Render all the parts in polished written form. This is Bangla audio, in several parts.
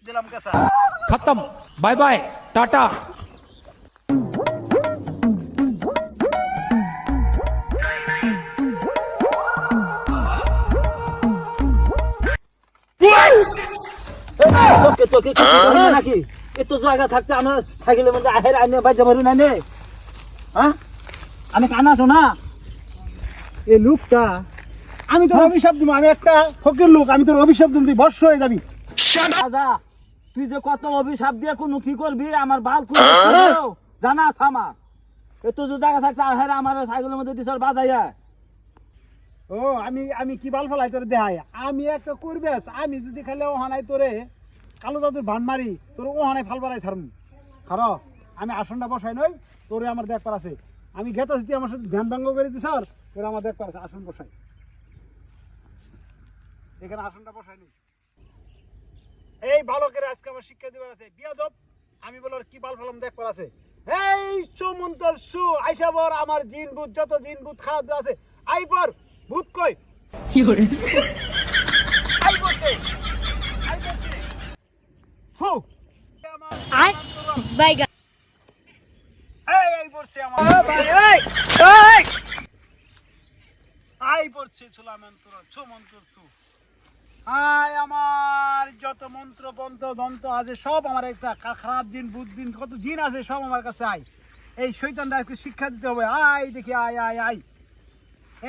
দিলাম কেসা। खत्म, बाय बाय, टाटा। তোকে তোকে কিছু বলি না নাকি? এত জায়গা থাকতে আমরা সাইকেলের মধ্যে আহের আইনে বাইজা মারি না নে। হ্যাঁ আমি কানা তো না। এই লোকটা আমি তোর অভিশাপ দিব, আমি একটা ফকির লোক, আমি তোর অভিশাপ দিব, তুই বর্ষ হয়ে যাবি। রাজা তুই যে কত অভিশাপ দিয়ে কোনো কি করবি আমার বাল জানা আছে আমার। এত যে জায়গা থাকতে আহের আমার সাইকেলের মধ্যে দিছর বাজাইয়া। ও আমি কি বাল ফেলাই তোর দেহাই, আমি একটা করবেস, আমি যদি খেলে ওহানাই তোরে কালো দাদুর ভান মারি তোর ওহানাই ফাল বাড়াই ছাড়ম। খারো আমি আসনটা বসাই নই, তোরে আমার দেখবার আছে, আমি গেতাছি তুই আমার সাথে ধ্যান ভঙ্গ করে দিস, আর তোর আমার দেখবার আছে, আসন বসাই, এখানে আসনটা বসাই নি। এই বালকের আজকে আমার শিক্ষা দিবার আছে, বিয়াদব আমি বলো কি বাল ফেলাম দেখবার আছে। এই সুমন্তর সু আইসাবর আমার জিন ভূত যত জিন ভূত খারাপ আছে আইপর ভূত কই আই বসে আই বসে হু আই বাইগা এই পড়ছে আমার এই আই পড়ছে চুলা মন্ত্র ছু মন্ত্র ছু। আয় আমার যত মন্ত্র বন্ত্র দন্ত আছে সব আমার একটা খারাপ জিন ভূত জিন কত জিন আছে সব আমার কাছে আয়। এই শয়তানটা একটু শিক্ষা দিতে হবে। আয় দেখি আয় আয় আয়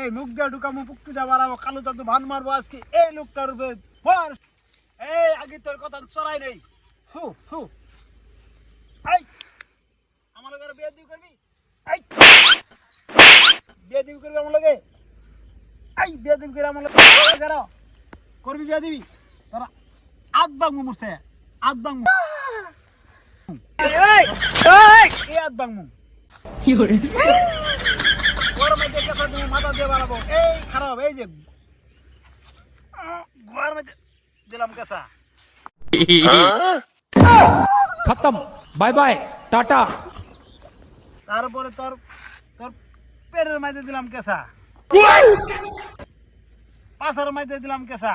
এই মুখ দিয়ে ঢুকামু পুক্কু যা বাড়াবো কালো জাদু ভান মারবো আজকে এই লোকটার উপরে এই আগে তোর কথা চড়াই নেই। হু হু এই আমার লগে বিয়ে দিবি করবি, এই বিয়ে দিবি করবি আমার লগে, এই বিয়ে দিবি করে আমার লগে করবি বিয়ে দিবি তোরা আত বাংমু মুরছে আত বাংমু এই আত বাংমু গরমে দেখে তো তুমি মাথা দিয়ে বাড়াবো এই খারাপ এই যে গরমে দিলাম কেসা। खत्म, बाय बाय, टाटा। তারপরে তোর তোর পেটের মাঝে দিলাম কেসা, পাছার মাঝে দিলাম কেসা।